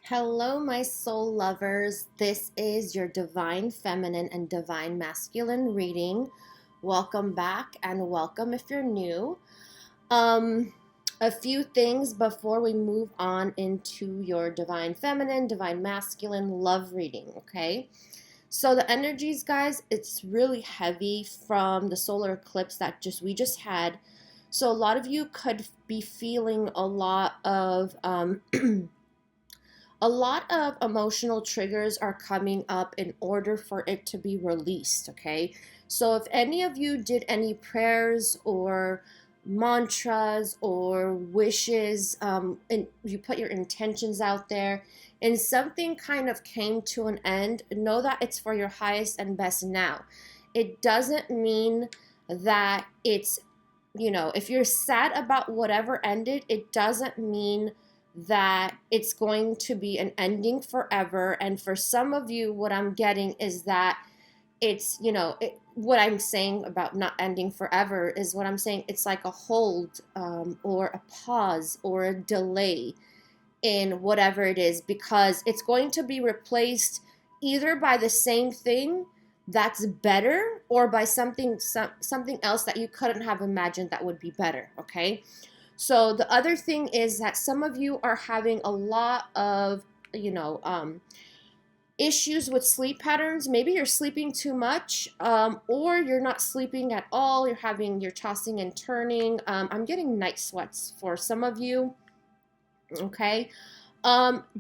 Hello, my soul lovers. This is your divine feminine and divine masculine reading. Welcome back and welcome if you're new. Um, a few things before we move on into your divine feminine, divine masculine love reading, okay? So the energies, guys, it's really heavy from the solar eclipse that we just had. So a lot of you could be feeling a lot of emotional triggers are coming up in order for it to be released, okay? So if any of you did any prayers or mantras or wishes, and you put your intentions out there, and something kind of came to an end, know that it's for your highest and best now. It doesn't mean that if you're sad about whatever ended, it doesn't mean that it's going to be an ending forever. And for some of you, what I'm getting is that what I'm saying about not ending forever is what I'm saying. It's like a hold, or a pause or a delay in whatever it is, because it's going to be replaced either by the same thing that's better or by something else that you couldn't have imagined that would be better, okay? So the other thing is that some of you are having a lot of, issues with sleep patterns. Maybe you're sleeping too much, or you're not sleeping at all. You're tossing and turning. I'm getting night sweats for some of you. Okay.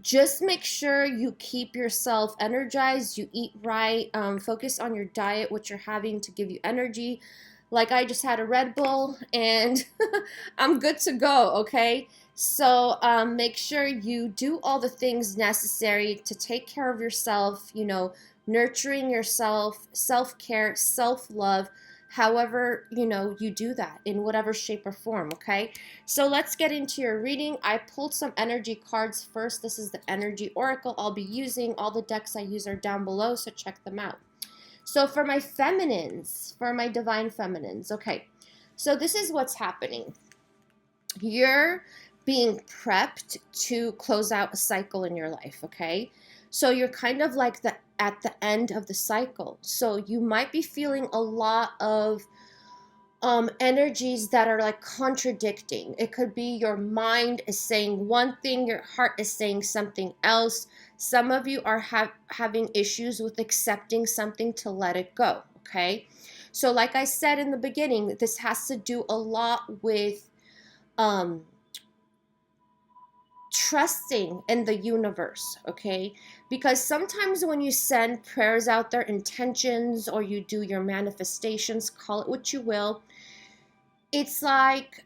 Just make sure you keep yourself energized, you eat right, focus on your diet, what you're having to give you energy. Like I just had a Red Bull and I'm good to go, okay? So make sure you do all the things necessary to take care of yourself, nurturing yourself, self-care, self-love, however, you do that in whatever shape or form, okay? So let's get into your reading. I pulled some energy cards first. This is the energy oracle I'll be using. All the decks I use are down below, so check them out. So for my feminines, for my divine feminines, okay. So this is what's happening. You're being prepped to close out a cycle in your life, okay? So you're kind of like at the end of the cycle. So you might be feeling a lot of energies that are like contradicting. It could be your mind is saying one thing, your heart is saying something else. Some of you are having issues with accepting something to let it go, okay? So like I said in the beginning, this has to do a lot with trusting in the universe, okay? Because sometimes when you send prayers out there, intentions, or you do your manifestations, call it what you will, it's like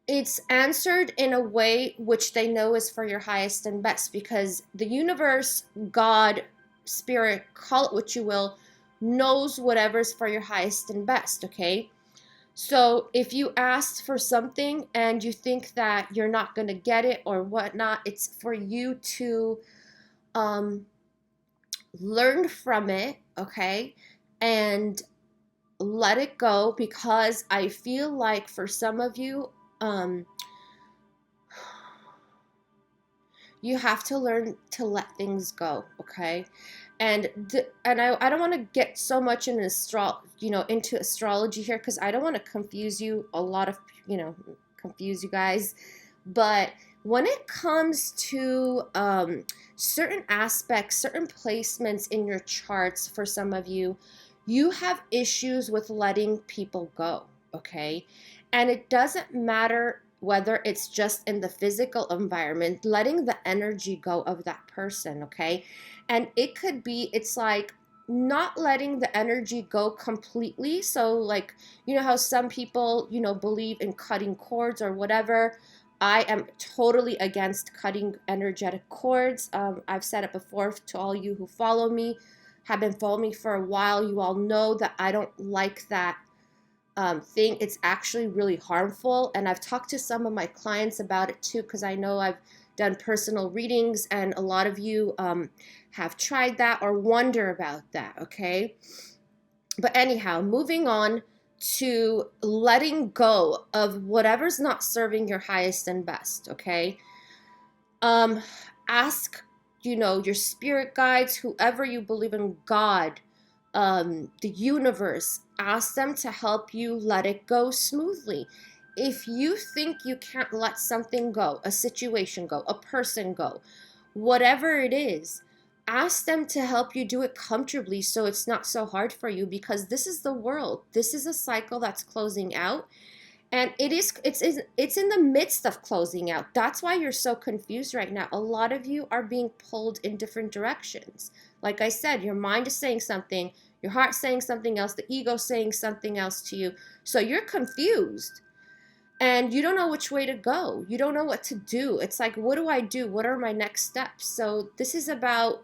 it's answered in a way which they know is for your highest and best, because the universe, God, spirit, call it what you will, knows whatever's for your highest and best, okay? So if you asked for something and you think that you're not going to get it or whatnot, it's for you to learn from it, okay? And let it go, because I feel like for some of you, you have to learn to let things go, okay? And I don't want to get so much into astrology here, because I don't want to confuse you confuse you guys. But when it comes to certain aspects, certain placements in your charts, for some of you, you have issues with letting people go, okay? And it doesn't matter whether it's just in the physical environment, letting the energy go of that person, okay? And it could be, it's like not letting the energy go completely. So like, you know how some people, believe in cutting cords or whatever. I am totally against cutting energetic cords. I've said it before to all you who follow me, have been following me for a while. You all know that I don't like that thing. It's actually really harmful. And I've talked to some of my clients about it too, because I know I've done personal readings and a lot of you have tried that or wonder about that, okay? But anyhow, moving on to letting go of whatever's not serving your highest and best, okay? Um, ask, your spirit guides, whoever you believe in, God, the universe, ask them to help you let it go smoothly. If you think you can't let something go, a situation go, a person go, whatever it is, ask them to help you do it comfortably so it's not so hard for you, because this is the world. This is a cycle that's closing out, and it's in the midst of closing out. That's why you're so confused right now. A lot of you are being pulled in different directions. Like I said, your mind is saying something, your heart's saying something else, the ego's saying something else to you. So you're confused and you don't know which way to go. You don't know what to do. It's like, what do I do? What are my next steps? So this is about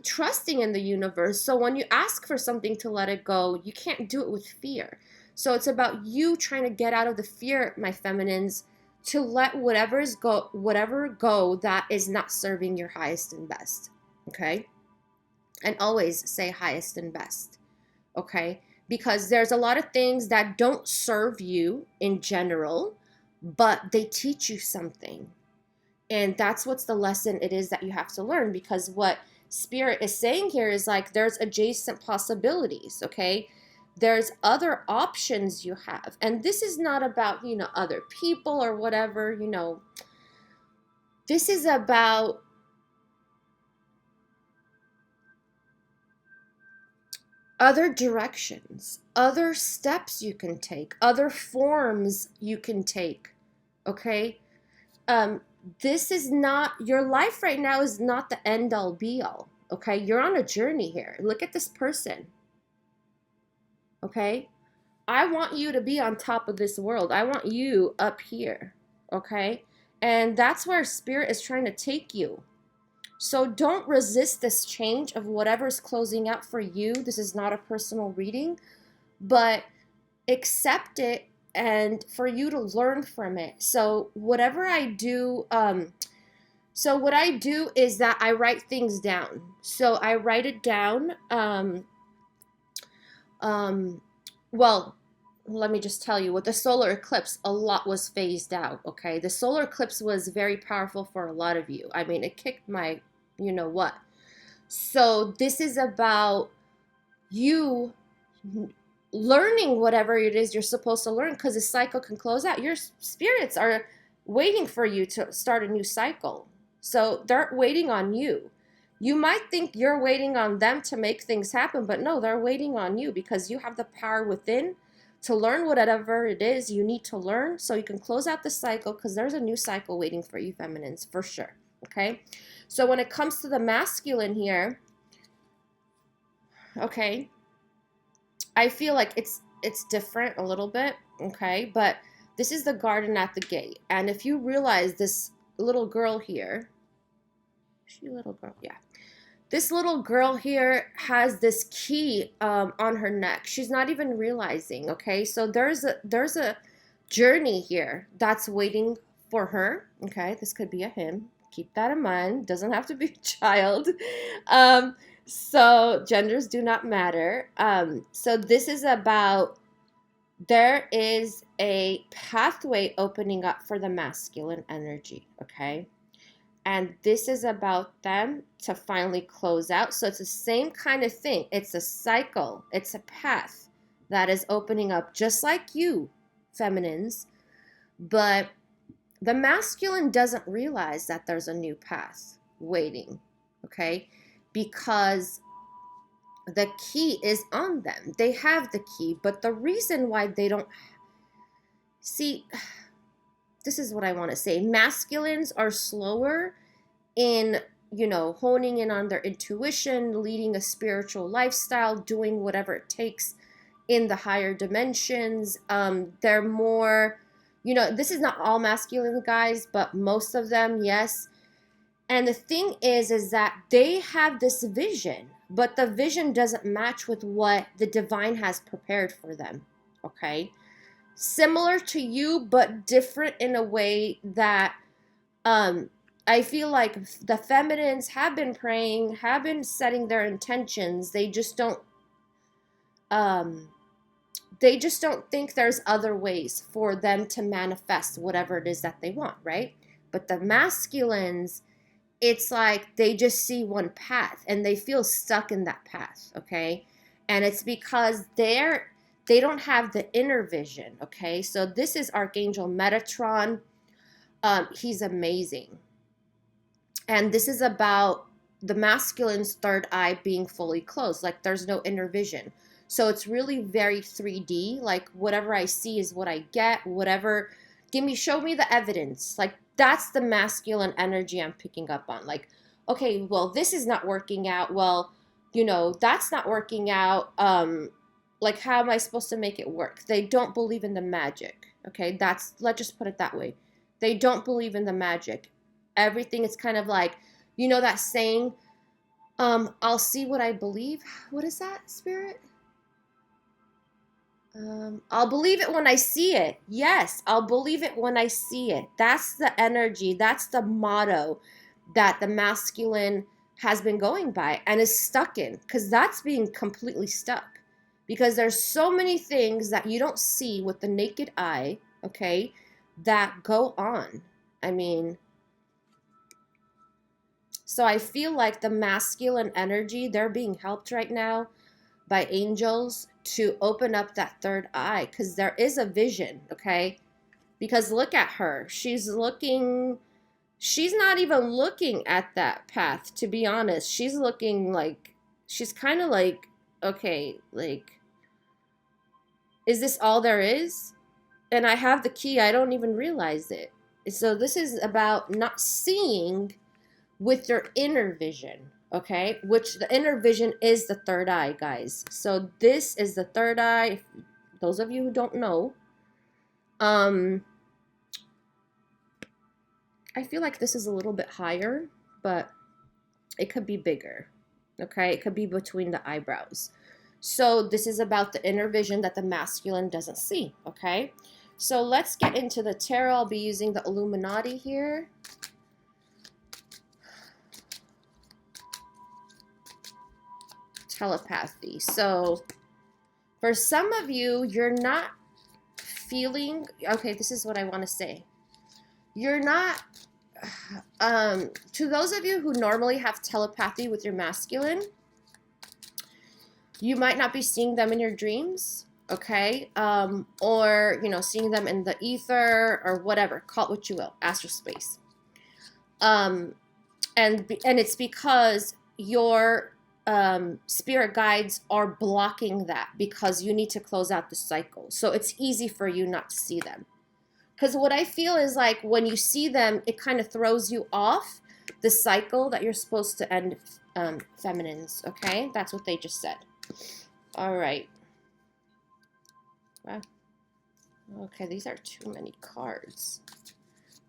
trusting in the universe. So when you ask for something to let it go, you can't do it with fear. So it's about you trying to get out of the fear, my feminines, to let whatever go that is not serving your highest and best. Okay? And always say highest and best. Okay? Because there's a lot of things that don't serve you in general, but they teach you something. And that's what's the lesson it is that you have to learn, because what Spirit is saying here is like there's adjacent possibilities, okay? There's other options you have. And this is not about, other people or whatever, This is about other directions, other steps you can take, other forms you can take, okay? This is not, your life right now is not the end all be all, okay? You're on a journey here. Look at this person, okay? I want you to be on top of this world. I want you up here, okay? And that's where Spirit is trying to take you. So don't resist this change of whatever's closing out for you. This is not a personal reading, but accept it and for you to learn from it. So whatever I do, what I do is that I write things down. So I write it down. Well, let me just tell you, with the solar eclipse, a lot was phased out, okay? The solar eclipse was very powerful for a lot of you. I mean, it kicked my, you know what. So this is about you learning whatever it is you're supposed to learn, because the cycle can close out. Your spirits are waiting for you to start a new cycle. So they're waiting on you. You might think you're waiting on them to make things happen, but no, they're waiting on you because you have the power within to learn whatever it is you need to learn so you can close out the cycle, because there's a new cycle waiting for you, feminines, for sure. Okay? So when it comes to the masculine here, okay, I feel like it's different a little bit, okay? But this is the garden at the gate. And if you realize this little girl here, is she a little girl? Yeah. This little girl here has this key on her neck. She's not even realizing, okay? So there's a journey here that's waiting for her, okay? This could be a him. Keep that in mind. Doesn't have to be a child. So genders do not matter. So this is about, there is a pathway opening up for the masculine energy, okay? And this is about them to finally close out. So it's the same kind of thing. It's a cycle. It's a path that is opening up, just like you, feminines. But the masculine doesn't realize that there's a new path waiting, okay? Because the key is on them. They have the key. But the reason why they don't... See, this is what I want to say. Masculines are slower in, honing in on their intuition, leading a spiritual lifestyle, doing whatever it takes in the higher dimensions. They're more, this is not all masculine guys, but most of them, yes. And the thing is that they have this vision, but the vision doesn't match with what the divine has prepared for them, okay? Similar to you, but different in a way that I feel like the feminines have been praying, have been setting their intentions. They just don't think there's other ways for them to manifest whatever it is that they want, right? But the masculines, it's like they just see one path and they feel stuck in that path, okay? And it's because they don't have the inner vision, okay? So this is Archangel Metatron. He's amazing. And this is about the masculine's third eye being fully closed, like there's no inner vision. So it's really very 3D, like whatever I see is what I get, whatever, show me the evidence. Like that's the masculine energy I'm picking up on. Like, okay, well, this is not working out. Well, that's not working out. Like, how am I supposed to make it work? They don't believe in the magic. Okay, let's just put it that way. They don't believe in the magic. Everything is kind of like, that saying, I'll see what I believe. What is that, Spirit? I'll believe it when I see it. Yes, I'll believe it when I see it. That's the energy. That's the motto that the masculine has been going by and is stuck in, because that's being completely stuck. Because there's so many things that you don't see with the naked eye, okay, that go on. I mean, so I feel like the masculine energy, they're being helped right now by angels to open up that third eye, because there is a vision, okay? Because look at her. She's not even looking at that path, to be honest. She's looking like, she's kind of like, okay, like, is this all there is? And I have the key, I don't even realize it. So this is about not seeing with your inner vision, okay? Which the inner vision is the third eye, guys. So this is the third eye. Those of you who don't know, I feel like this is a little bit higher, but it could be bigger, okay? It could be between the eyebrows. So this is about the inner vision that the masculine doesn't see, okay? So let's get into the tarot. I'll be using the Illuminati here. Telepathy. So for some of you, you're not feeling, okay, this is what I want to say. You're not, to those of you who normally have telepathy with your masculine, you might not be seeing them in your dreams, okay? Or, seeing them in the ether or whatever, call it what you will, astral space. And it's because your spirit guides are blocking that, because you need to close out the cycle. So it's easy for you not to see them. Because what I feel is like when you see them, it kind of throws you off the cycle that you're supposed to end, feminines, okay? That's what they just said. All right. Wow. Okay, these are too many cards.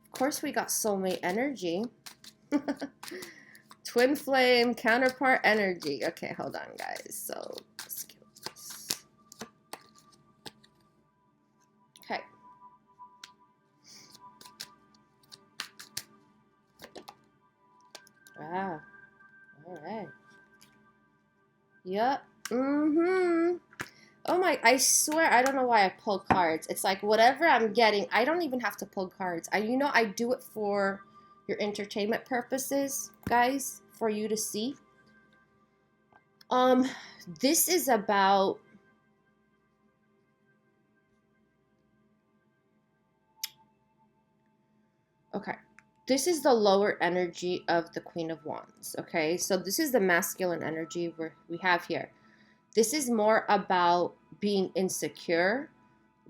Of course, we got soulmate energy. Twin flame, counterpart energy. Okay, hold on, guys. So, let's get this. Okay. Wow. All right. Yep. Mm-hmm. Oh my, I swear, I don't know why I pull cards. It's like whatever I'm getting, I don't even have to pull cards. I do it for your entertainment purposes, guys, for you to see. This is about okay. This is the lower energy of the Queen of Wands, okay? So this is the masculine energy we have here. This is more about being insecure,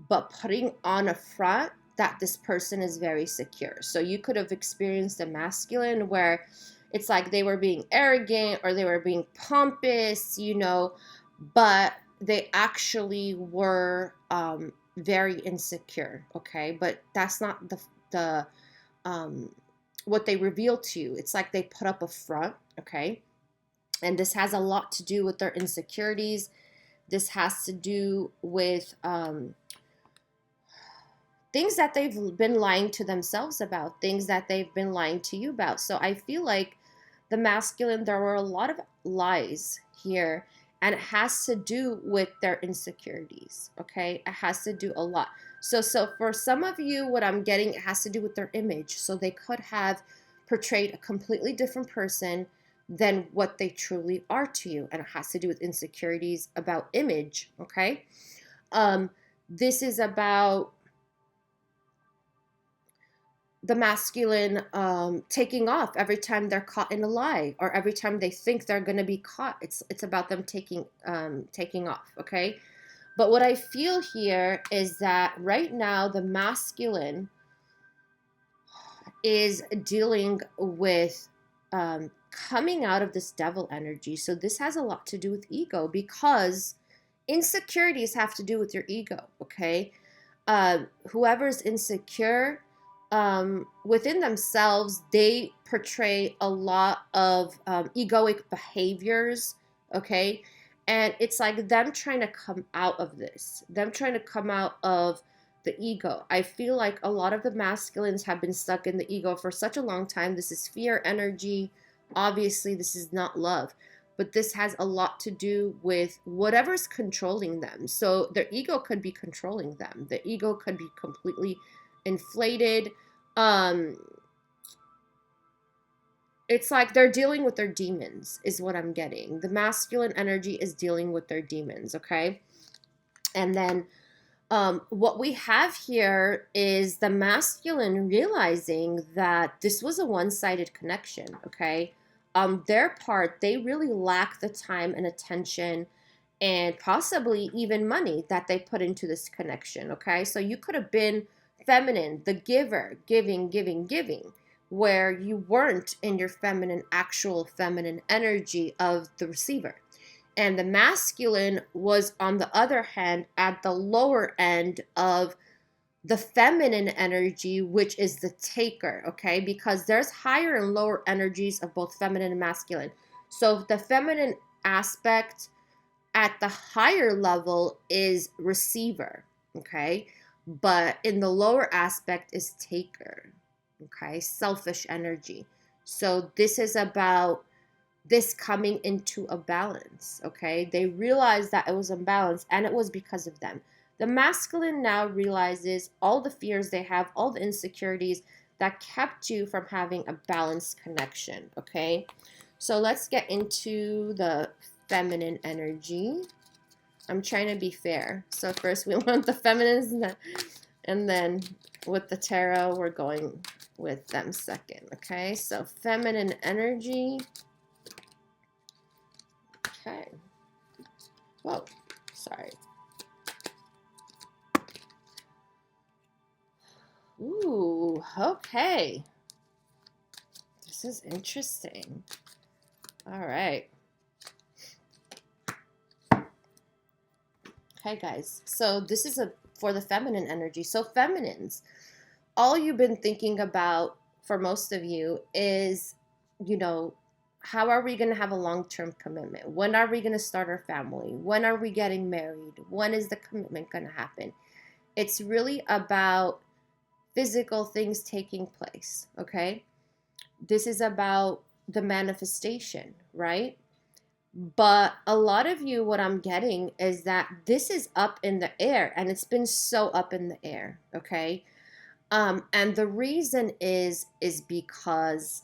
but putting on a front that this person is very secure. So you could have experienced a masculine where it's like they were being arrogant or they were being pompous, but they actually were very insecure, okay? But that's not the what they reveal to you. It's like they put up a front, okay? And this has a lot to do with their insecurities. This has to do with things that they've been lying to themselves about, things that they've been lying to you about. So I feel like the masculine, there were a lot of lies here. And it has to do with their insecurities, okay? It has to do a lot. So for some of you, what I'm getting, it has to do with their image. So they could have portrayed a completely different person than what they truly are to you. And it has to do with insecurities about image, okay? This is about the masculine taking off every time they're caught in a lie, or every time they think they're going to be caught. It's about them taking off, okay? But what I feel here is that right now the masculine is dealing with coming out of this devil energy. So this has a lot to do with ego, because insecurities have to do with your ego, okay? Whoever's insecure within themselves, they portray a lot of egoic behaviors, okay? And it's like them trying to come out of this, them trying to come out of the ego. I feel like a lot of the masculines have been stuck in the ego for such a long time. This is fear energy. Obviously, this is not love, but this has a lot to do with whatever's controlling them. So their ego could be controlling them. The ego could be completely inflated. It's like they're dealing with their demons, is what I'm getting. The masculine energy is dealing with their demons, okay? And then what we have here is the masculine realizing that this was a one-sided connection, okay? Their part, they really lack the time and attention and possibly even money that they put into this connection, okay? So you could have been feminine, the giver, giving, giving, giving, where you weren't in your feminine, actual feminine energy of the receiver. And the masculine was, on the other hand, at the lower end of the feminine energy, which is the taker, okay? Because there's higher and lower energies of both feminine and masculine. So the feminine aspect at the higher level is receiver, okay? But in the lower aspect is taker, okay? Selfish energy. So this is about this coming into a balance, okay? They realized that it was imbalanced, and it was because of them. The masculine now realizes all the fears they have, all the insecurities that kept you from having a balanced connection, okay? So let's get into the feminine energy. I'm trying to be fair. So first we want the feminines, and then with the tarot, we're going with them second, okay? So feminine energy. Okay. Whoa, sorry. Ooh, okay. This is interesting. All right. Okay, guys. So this is for the feminine energy. So feminines, all you've been thinking about for most of you is, how are we going to have a long-term commitment? When are we going to start our family? When are we getting married? When is the commitment going to happen? It's really about physical things taking place, okay? This is about the manifestation, right? But a lot of you, what I'm getting is that this is up in the air, and it's been so up in the air, okay? And the reason is because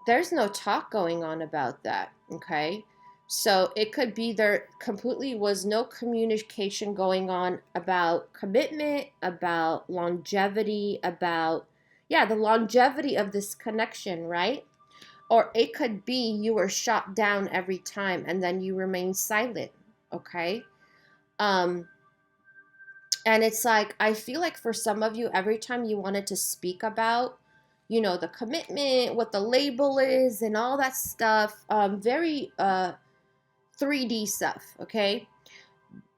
there's no talk going on about that, okay? So it could be there completely was no communication going on about commitment, about longevity, about, the longevity of this connection, right? Or it could be you were shot down every time and then you remain silent, okay? And it's like, I feel like for some of you, every time you wanted to speak about, the commitment, what the label is, and all that stuff, very 3D stuff, okay?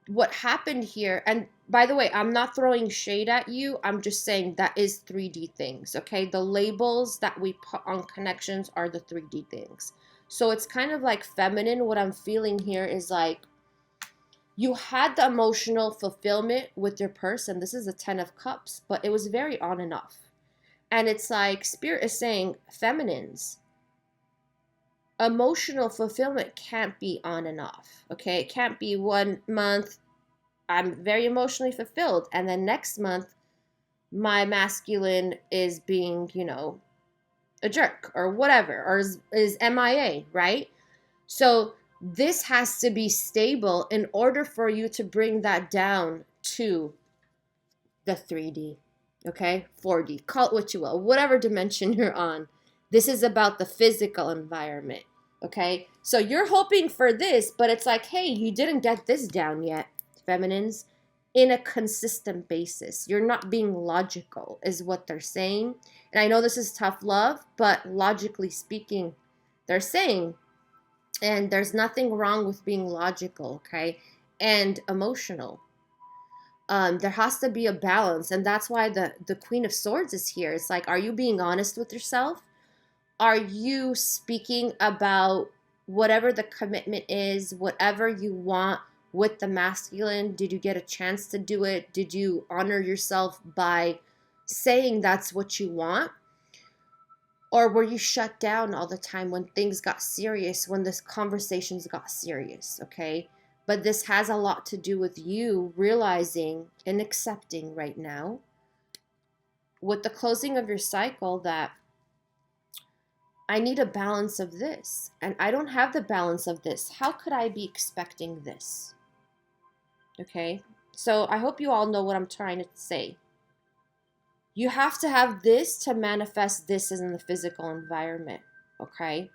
What happened here, and by the way, I'm not throwing shade at you, I'm just saying that is 3D things, okay? The labels that we put on connections are the 3D things. So it's kind of like feminine. What I'm feeling here is like, you had the emotional fulfillment with your person. This is a 10 of Cups, but it was very on and off. And it's like Spirit is saying, feminines, emotional fulfillment can't be on and off. Okay, it can't be 1 month I'm very emotionally fulfilled, and then next month my masculine is being, a jerk or whatever, or is MIA, right? So this has to be stable in order for you to bring that down to the 3D, okay? 4D, call it what you will, whatever dimension you're on. This is about the physical environment, okay? So you're hoping for this, but it's like, hey, you didn't get this down yet, feminines, in a consistent basis. You're not being logical, is what they're saying. And I know this is tough love, but logically speaking, they're saying, and there's nothing wrong with being logical, okay? And emotional. There has to be a balance, and that's why the Queen of Swords is here. It's like, are you being honest with yourself? Are you speaking about whatever the commitment is, whatever you want with the masculine? Did you get a chance to do it? Did you honor yourself by saying that's what you want? Or were you shut down all the time when things got serious, when the conversations got serious, okay? But this has a lot to do with you realizing and accepting right now, with the closing of your cycle, that I need a balance of this, and I don't have the balance of this. How could I be expecting this? Okay? So I hope you all know what I'm trying to say. You have to have this to manifest this in the physical environment, okay?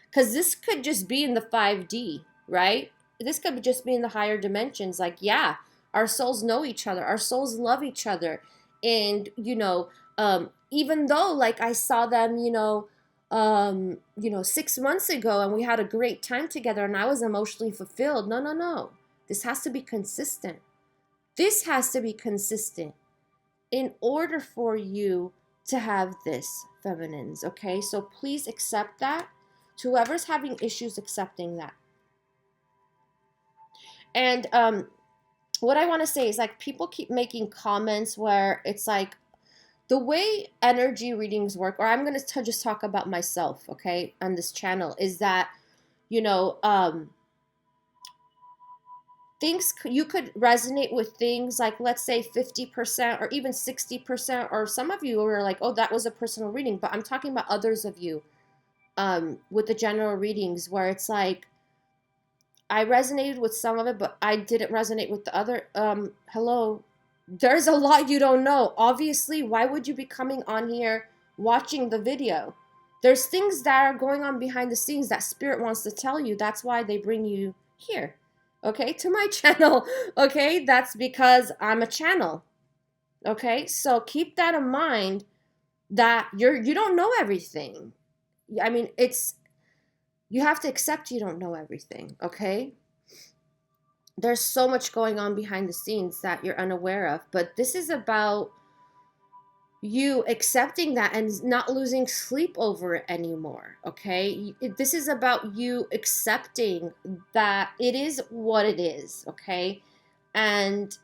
Because this could just be in the 5D, right? This could just be in the higher dimensions. Like, yeah, our souls know each other. Our souls love each other. And, even though, like, I saw them, 6 months ago and we had a great time together and I was emotionally fulfilled. No, no, no. This has to be consistent. This has to be consistent in order for you to have this, feminines, okay? So please accept that. To whoever's having issues accepting that. And what I want to say is, like, people keep making comments where it's like, the way energy readings work, or I'm going to just talk about myself, okay, on this channel, is that, things, you could resonate with things like, let's say 50% or even 60%, or some of you are like, oh, that was a personal reading, but I'm talking about others of you with the general readings where it's like, I resonated with some of it, but I didn't resonate with the other. Hello, there's a lot you don't know. Obviously, why would you be coming on here watching the video? There's things that are going on behind the scenes that Spirit wants to tell you. That's why they bring you here, okay, to my channel, okay? That's because I'm a channel, okay? So keep that in mind, that you don't know everything. I mean, you have to accept you don't know everything, okay? There's so much going on behind the scenes that you're unaware of, but this is about you accepting that and not losing sleep over it anymore, okay? This is about you accepting that it is what it is, okay? And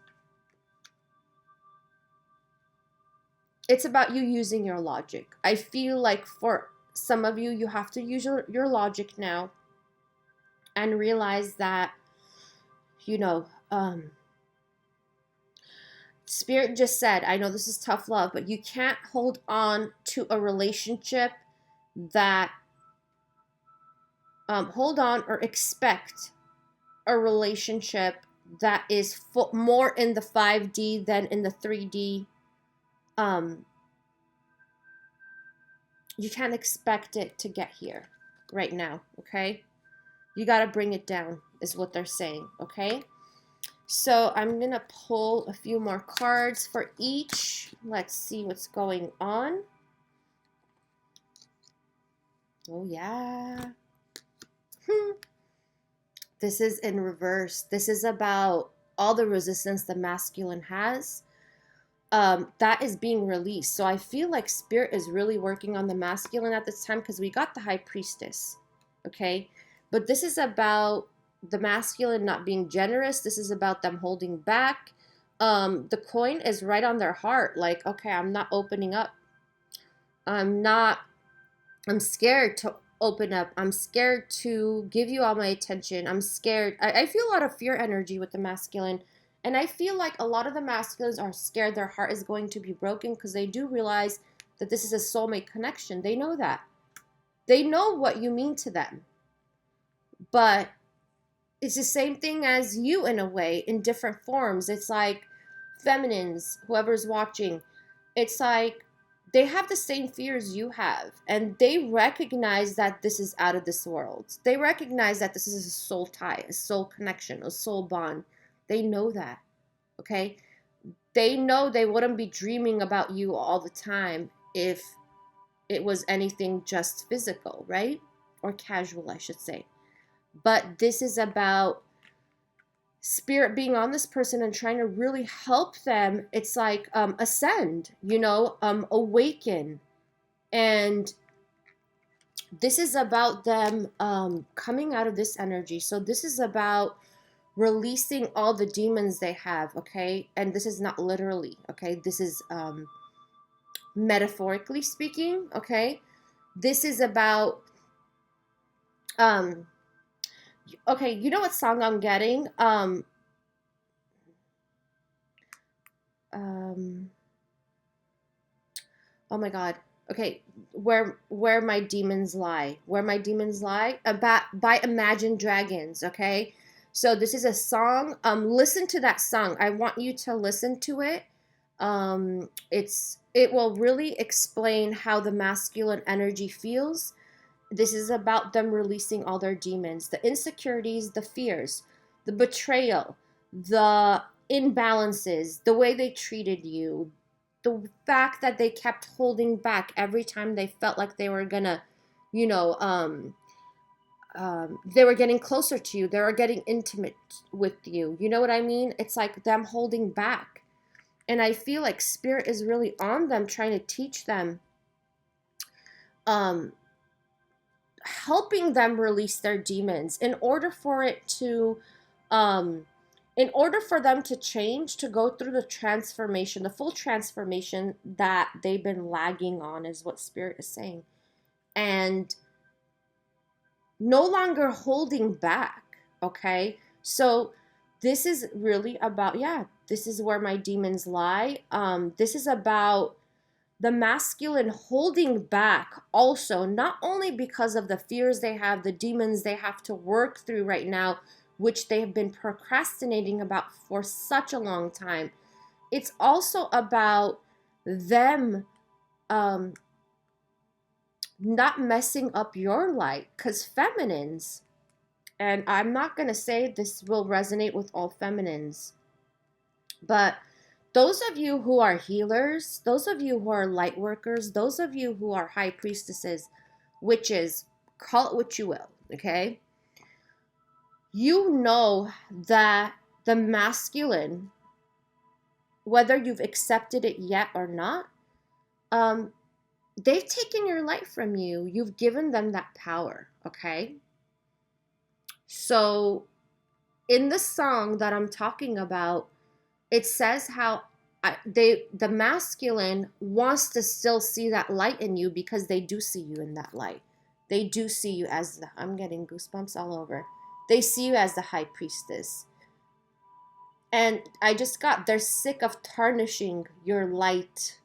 it's about you using your logic. I feel like for some of you, you have to use your logic now and realize that, Spirit just said, I know this is tough love, but you can't hold on to a relationship that, hold on or expect a relationship that is more in the 5D than in the 3D. You can't expect it to get here right now, okay? You got to bring it down, is what they're saying, okay? So I'm going to pull a few more cards for each. Let's see what's going on. Oh, yeah. This is in reverse. This is about all the resistance the masculine has. That is being released. So I feel like Spirit is really working on the masculine at this time because we got the High Priestess, okay? But this is about the masculine not being generous. This is about them holding back. The coin is right on their heart. Like, okay, I'm not opening up. I'm scared to open up. I'm scared to give you all my attention. I'm scared. I feel a lot of fear energy with the masculine. And I feel like a lot of the masculines are scared their heart is going to be broken because they do realize that this is a soulmate connection. They know that. They know what you mean to them. But it's the same thing as you in a way, in different forms. It's like feminines, whoever's watching, it's like they have the same fears you have, and they recognize that this is out of this world. They recognize that this is a soul tie, a soul connection, a soul bond. They know that, okay? They know they wouldn't be dreaming about you all the time if it was anything just physical, right? Or casual, I should say. But this is about spirit being on this person and trying to really help them. It's like ascend, awaken. And this is about them coming out of this energy. So this is about releasing all the demons they have, okay? And this is not literally, okay? This is metaphorically speaking, okay? This is about okay, you know what song I'm getting? Oh my God. Okay, where my demons lie. Where my demons lie about by Imagine Dragons, okay? So this is a song. Listen to that song. I want you to listen to it. It will really explain how the masculine energy feels. This is about them releasing all their demons, the insecurities, the fears, the betrayal, the imbalances, the way they treated you, the fact that they kept holding back every time they felt like they were gonna, you know, they were getting closer to you, they were getting intimate with you. You know what I mean? It's like them holding back. And I feel like spirit is really on them, trying to teach them, helping them release their demons in order for it to in order for them to change, to go through the transformation, the full transformation that they've been lagging on, is what spirit is saying. And no longer holding back, okay? So this is really about, yeah, this is where my demons lie. This is about the masculine holding back also, not only because of the fears they have, the demons they have to work through right now, which they have been procrastinating about for such a long time. It's also about them not messing up your light, because feminines, and I'm not going to say this will resonate with all feminines, but those of you who are healers, those of you who are light workers, those of you who are high priestesses, witches, call it what you will, okay? You know that the masculine, whether you've accepted it yet or not, they've taken your light from you. You've given them that power, okay? So in the song that I'm talking about, it says how the masculine wants to still see that light in you, because they do see you in that light. They do see you as I'm getting goosebumps all over. They see you as the high priestess. And they're sick of tarnishing your light,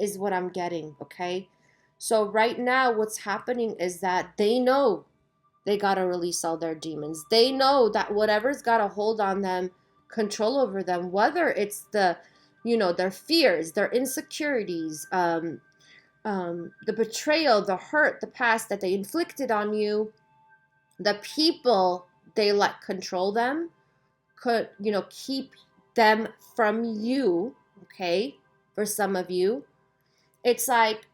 is what I'm getting, okay? So right now what's happening is that they know they got to release all their demons. They know that whatever's got a hold on them, control over them, whether it's their fears, their insecurities, the betrayal, the hurt, the past that they inflicted on you, the people they let control them, could, keep them from you, okay? For some of you, it's like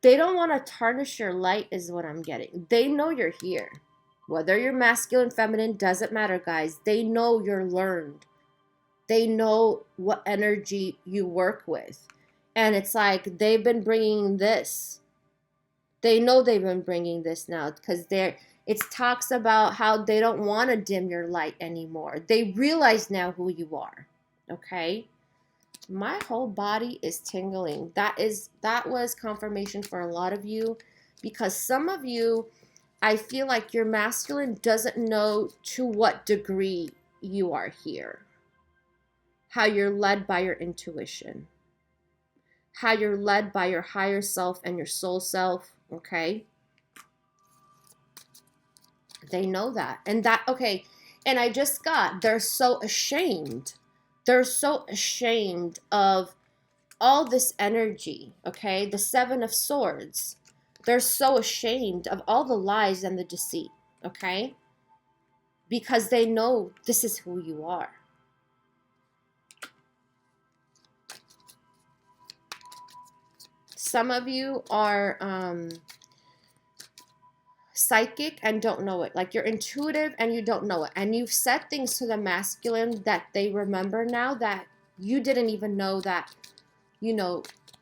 they don't want to tarnish your light, is what I'm getting. They know you're here. Whether you're masculine, feminine, doesn't matter, guys. They know you're learned. They know what energy you work with. And it's like they've been bringing this. They know they've been bringing this now, because it talks about how they don't want to dim your light anymore. They realize now who you are, okay? My whole body is tingling. That was confirmation for a lot of you, because some of you, I feel like your masculine doesn't know to what degree you are here, how you're led by your intuition, how you're led by your higher self and your soul self, okay? They know that. And that, okay, and I just got, they're so ashamed. They're so ashamed of all this energy, okay? The Seven of Swords. They're so ashamed of all the lies and the deceit, okay? Because they know this is who you are. Some of you are psychic and don't know it. Like you're intuitive and you don't know it. And you've said things to the masculine that they remember now that you didn't even know that, you know,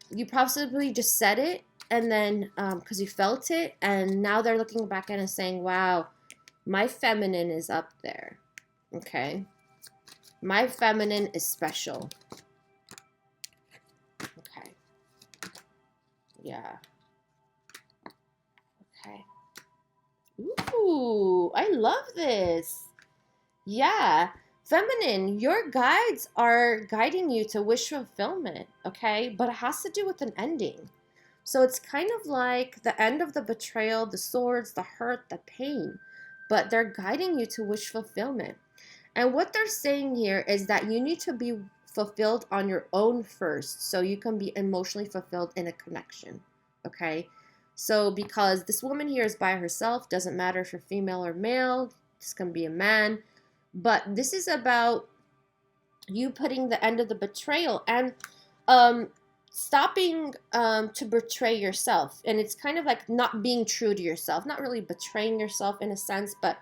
you possibly just said it and then because you felt it, and now they're looking back at it and saying, wow, my feminine is up there. Okay. My feminine is special. Okay. Yeah. Okay. Ooh, I love this. Yeah. Feminine, your guides are guiding you to wish fulfillment, okay? But it has to do with an ending. So it's kind of like the end of the betrayal, the swords, the hurt, the pain. But they're guiding you to wish fulfillment. And what they're saying here is that you need to be fulfilled on your own first so you can be emotionally fulfilled in a connection, okay? So because this woman here is by herself, doesn't matter if you're female or male, this can be a man, but this is about you putting the end of the betrayal and stopping to betray yourself. And it's kind of like not being true to yourself, not really betraying yourself in a sense, but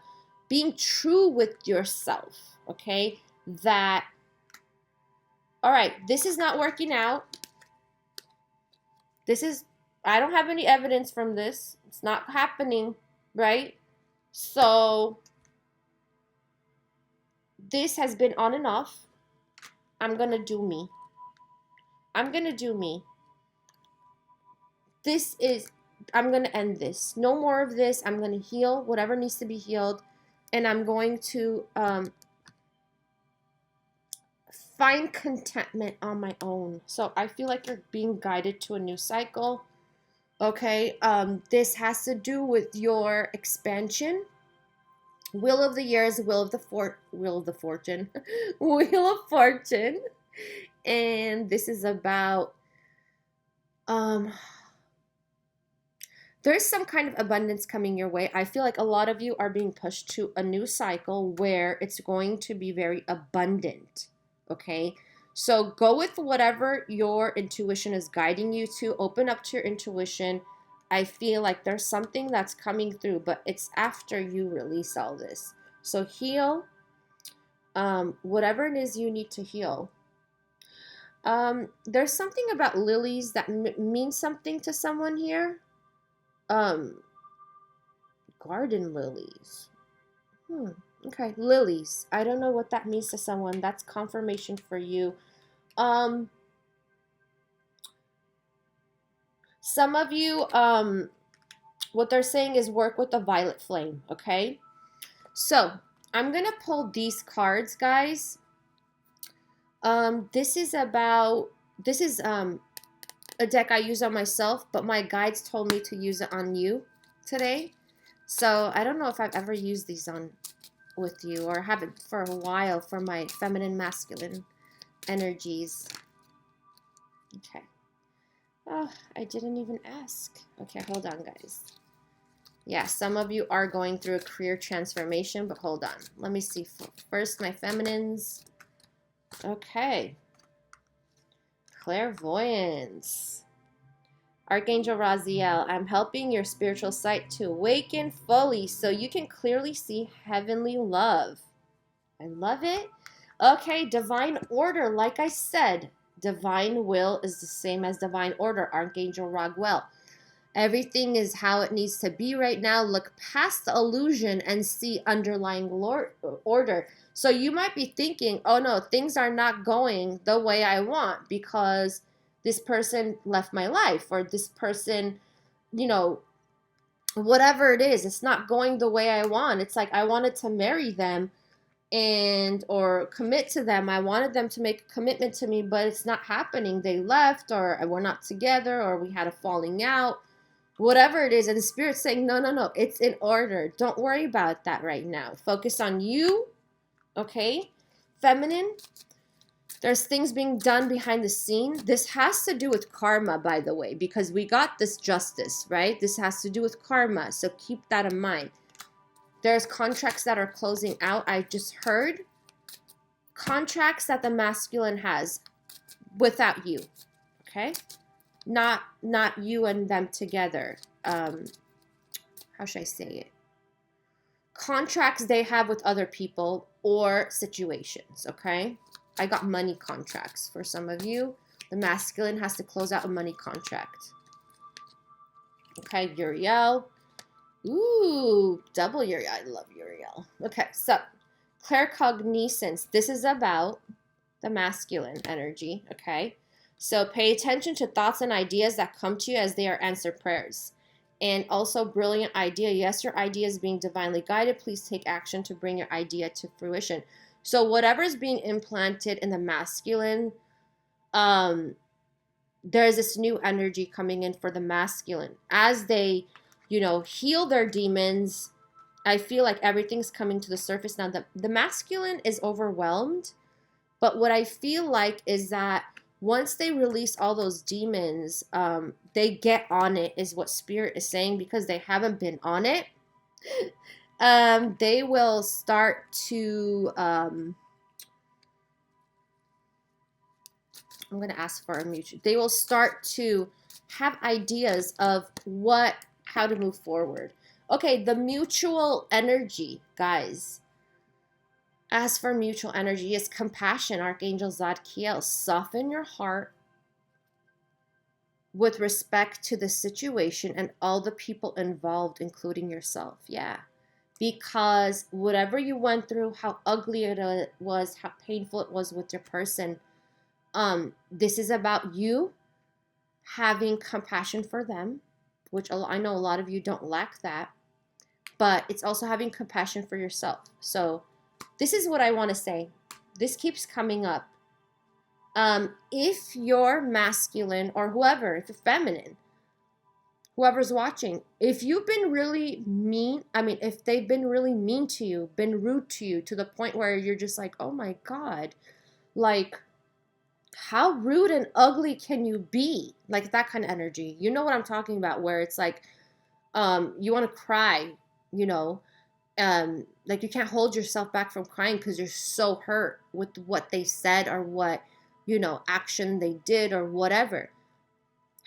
being true with yourself, okay? That, all right, this is not working out. This is, I don't have any evidence from this. It's not happening, right? So this has been on and off. I'm going to do me. I'm going to do me. This is, I'm going to end this. No more of this. I'm going to heal whatever needs to be healed. And I'm going to find contentment on my own. So I feel like you're being guided to a new cycle. Okay. This has to do with your expansion. Wheel of the year is Wheel of the Fortune. Wheel of Fortune. And this is about there's some kind of abundance coming your way. I feel like a lot of you are being pushed to a new cycle where it's going to be very abundant. Okay? So go with whatever your intuition is guiding you to. Open up to your intuition. I feel like there's something that's coming through, but it's after you release all this. So heal whatever it is you need to heal. There's something about lilies that means something to someone here. Garden lilies. Okay, lilies. I don't know what that means to someone. That's confirmation for you. Some of you, what they're saying is work with the violet flame, okay? So, I'm going to pull these cards, guys. This is a deck I use on myself, but my guides told me to use it on you today. So, I don't know if I've ever used these on with you or haven't for a while for my feminine, masculine energies. Okay. Oh, I didn't even ask. Okay, hold on, guys. Yeah, some of you are going through a career transformation, but hold on. Let me see. First, my feminines. Okay. Clairvoyance. Archangel Raziel, I'm helping your spiritual sight to awaken fully so you can clearly see heavenly love. I love it. Okay, divine order. Like I said, divine will is the same as divine order. Archangel Raguel. Everything is how it needs to be right now. Look past the illusion and see underlying order. So you might be thinking, oh no, things are not going the way I want because this person left my life, or this person, you know, whatever it is, it's not going the way I want. It's like I wanted to marry them and or commit to them. I wanted them to make a commitment to me, but it's not happening. They left, or we're not together, or we had a falling out, whatever it is. And the spirit's saying, no, no, no, it's in order. Don't worry about that right now. Focus on you, okay? Feminine, there's things being done behind the scene. This has to do with karma, by the way, because we got this justice, right? This has to do with karma, so keep that in mind. There's contracts that are closing out. I just heard contracts that the masculine has without you, okay? Not you and them together. How should I say it? Contracts they have with other people or situations, okay? I got money contracts for some of you. The masculine has to close out a money contract. Okay, Uriel. Ooh, double Uriel. I love Uriel. Okay, so claircognizance. This is about the masculine energy, okay? So pay attention to thoughts and ideas that come to you as they are answered prayers. And also, brilliant idea. Yes, your idea is being divinely guided. Please take action to bring your idea to fruition. So whatever is being implanted in the masculine, there's this new energy coming in for the masculine. As they, heal their demons, I feel like everything's coming to the surface now. The masculine is overwhelmed, but what I feel like is that once they release all those demons, they get on it, is what Spirit is saying, because they haven't been on it. They will start to, I'm going to ask for a mutual. They will start to have ideas of how to move forward. Okay, the mutual energy, guys. As for mutual energy, is compassion, Archangel Zadkiel. Soften your heart with respect to the situation and all the people involved, including yourself. Yeah. Because whatever you went through, how ugly it was, how painful it was with your person, this is about you having compassion for them, which I know a lot of you don't lack that, but it's also having compassion for yourself. So this is what I want to say. This keeps coming up. If you're masculine or whoever, if you're feminine, whoever's watching, if you've been really mean, if they've been really mean to you, been rude to you to the point where you're just like, oh my God, like, how rude and ugly can you be? Like that kind of energy. You know what I'm talking about, where it's like, you want to cry, like you can't hold yourself back from crying because you're so hurt with what they said or what, action they did or whatever.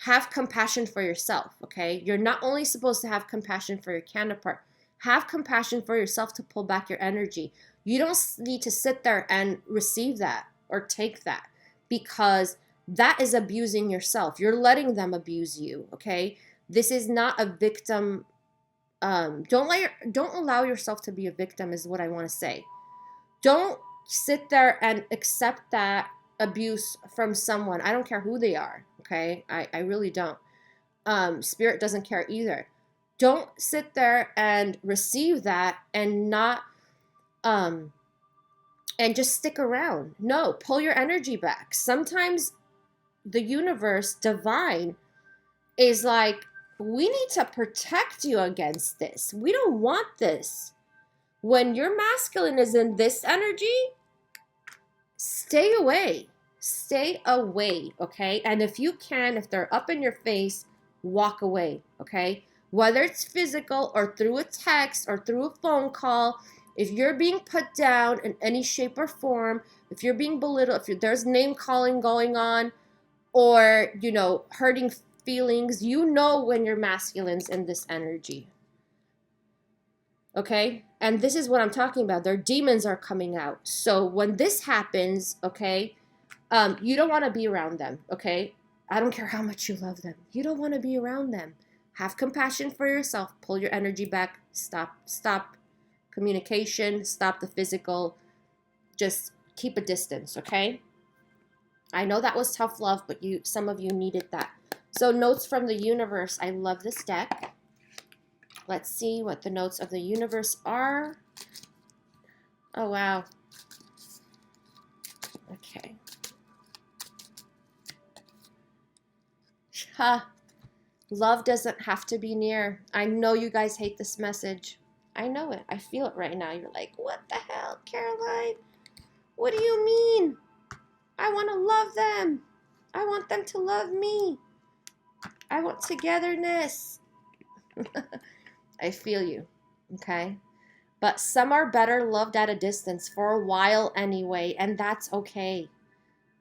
Have compassion for yourself, okay? You're not only supposed to have compassion for your counterpart, have compassion for yourself to pull back your energy. You don't need to sit there and receive that or take that, because that is abusing yourself. You're letting them abuse you, okay? This is not a victim. Don't allow yourself to be a victim is what I want to say. Don't sit there and accept that abuse from someone. I don't care who they are, okay? I really don't. Spirit doesn't care either. Don't sit there and receive that and not, and just stick around. No, pull your energy back. Sometimes the universe, divine, is like, we need to protect you against this. We don't want this. When your masculine is in this energy, stay away. Stay away, okay? And if you can, if they're up in your face, walk away, okay? Whether it's physical or through a text or through a phone call, if you're being put down in any shape or form, if you're being belittled, if there's name calling going on, or, hurting feelings, when your masculine's in this energy. Okay? And this is what I'm talking about. Their demons are coming out. So when this happens, okay, you don't want to be around them, okay? I don't care how much you love them. You don't want to be around them. Have compassion for yourself. Pull your energy back. Stop communication. Stop the physical. Just keep a distance, okay? I know that was tough love, but some of you needed that. So notes from the universe. I love this deck. Let's see what the notes of the universe are. Oh, wow. Okay. Ha. Love doesn't have to be near. I know you guys hate this message. I know it. I feel it right now. You're like, what the hell, Caroline? What do you mean? I want to love them. I want them to love me. I want togetherness. I feel you, okay? But some are better loved at a distance for a while anyway, and that's okay.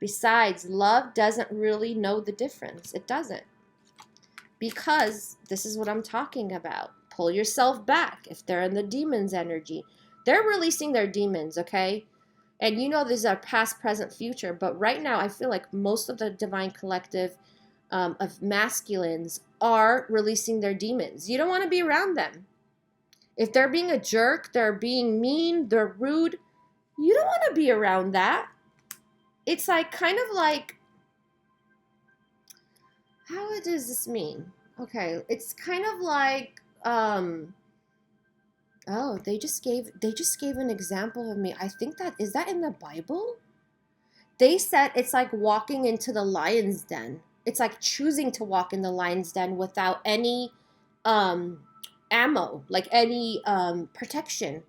Besides, love doesn't really know the difference. It doesn't. Because this is what I'm talking about. Pull yourself back. If they're in the demon's energy, they're releasing their demons, okay? And you know these are past, present, future. But right now, I feel like most of the divine collective of masculines are releasing their demons. You don't want to be around them. If they're being a jerk, they're being mean, they're rude, you don't want to be around that. It's like kind of like, how does this mean? Okay, it's kind of like oh, they just gave an example of me. I think that is that in the Bible? They said it's like walking into the lion's den. It's like choosing to walk in the lion's den without any ammo, like any protection.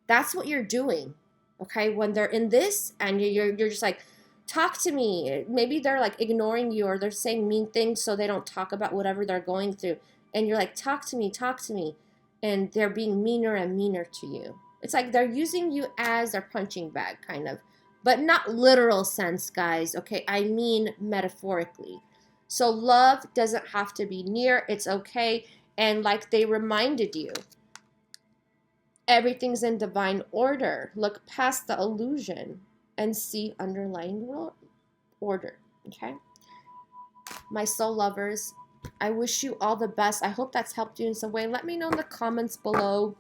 That's what you're doing, okay? When they're in this and you're just like, talk to me. Maybe they're like ignoring you or they're saying mean things so they don't talk about whatever they're going through. And you're like, talk to me, talk to me. And they're being meaner and meaner to you. It's like they're using you as their punching bag, kind of. But not literal sense, guys, okay? I mean metaphorically. So love doesn't have to be near. It's okay. And like they reminded you, everything's in divine order. Look past the illusion and see underlying order, okay? My soul lovers, I wish you all the best. I hope that's helped you in some way. Let me know in the comments below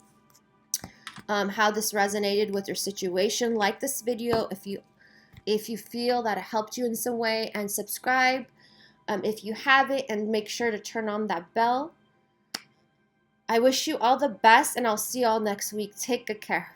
how this resonated with your situation. Like this video if you feel that it helped you in some way, and subscribe if you haven't, and make sure to turn on that bell. I wish you all the best, and I'll see you all next week. Take good care.